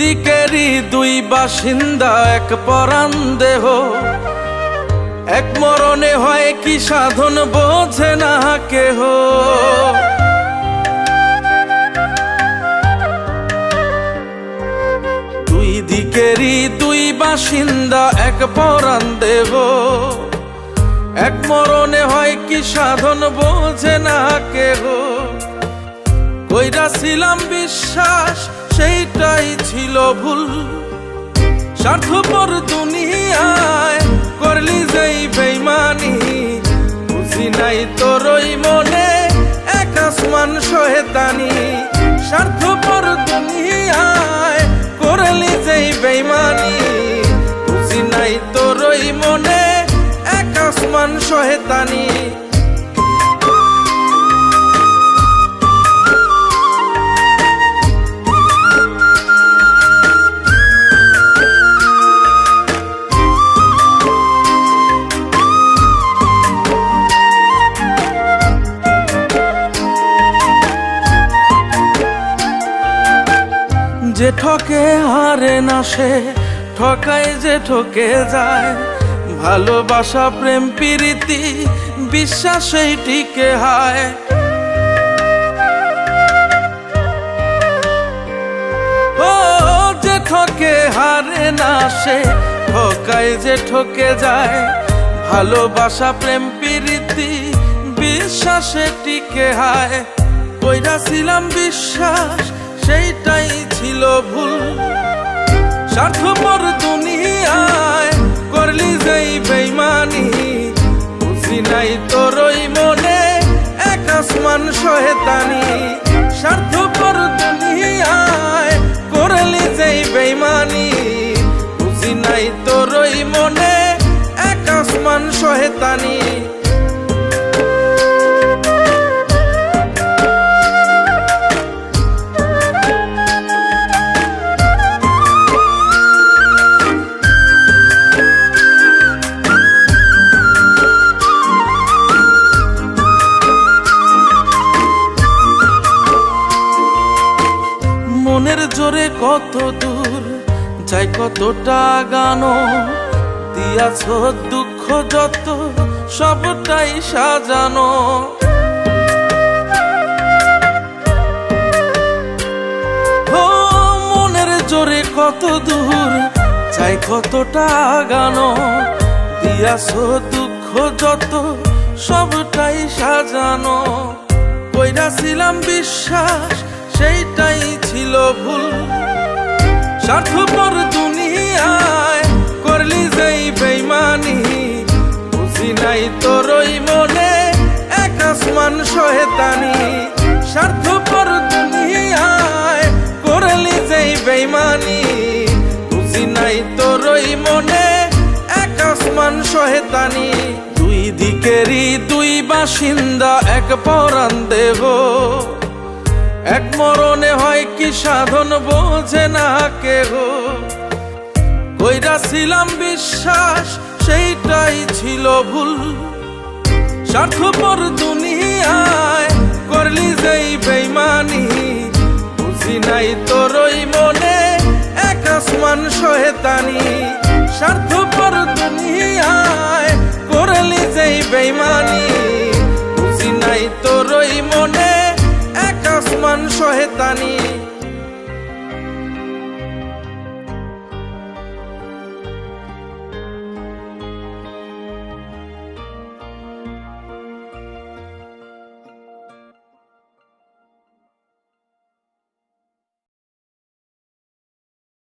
দিকেরই দুই বাসিন্দা, এক পরাণ দেহ, এক মরণে হয় কি সাধন বোঝে না কেহ। দুই দিকেরই দুই বাসিন্দা, এক পরাণ দেহ, এক মরণে হয় কি সাধন বোঝে না কেহ। কইরাছিলাম বিশ্বাস সেইটাই ছিল ভুল, স্বার্থপর দুনিয়ায় করলি যেই বেইমানি। বুঝি নাই তোর ওই মনে এক আসমান শয়তানি, স্বার্থপর দুনিয়ায় করলি যেই বেইমানি। বুঝি নাই তোর ওই মনে এক আসমান শয়তানি। যে ঠকে হারে না সে ঠকায়, যে ঠকে যায়। ভালোবাসা প্রেম প্রীতি বিশ্বাস সেই টিকে হায়। ও যে ঠকে হারে না সে ঠকায়, যে ঠকে যায়। ভালোবাসা প্রেম প্রীতি বিশ্বাসে টিকে হায়। কইরাছিলাম বিশ্বাস সেইটাই ছিল ভুল, স্বার্থপর দুনিয়ায় করলি যেই বেইমানি। বুঝি নাই তোর ওই মনে এক আসমান শয়তানি, স্বার্থপর দুনিয়ায় করলি যেই বেইমানি। বুঝি নাই তোর ওই মনে এক আসমান শয়তানি। মনের জোরে কত দূর যাই কতটা গানো, দিয়াছ দুঃখ যত সবটাই সাজানো। ও মনের জোরে কত দূর যাই কতটা গানো, দিয়াছ দুঃখ যত সবটাই সাজানো। কইরাছিলাম বিশ্বাস সেইটাই ছিল ভুল, স্বার্থপর দুনিয়ায় করলি যেই বেইমানি। বুঝি নাই তোর ওই মনে এক আসমান শয়তানি, স্বার্থপর দুনিয়ায় করলি যেই বেইমানি। বুঝি নাই তোর ওই মনে এক আসমান শয়তানি। দুই দিকেরই দুই বাসিন্দা, এক পরাণ দেহ, এক মরণে হয় কি সাধন বোঝে না কেহ। কইরাছিলাম বিশ্বাস সেইটাই ছিল ভুল, স্বার্থপর দুনিয়ায় করলি যেই বেইমানি। বুঝি নাই তোর ওই মনে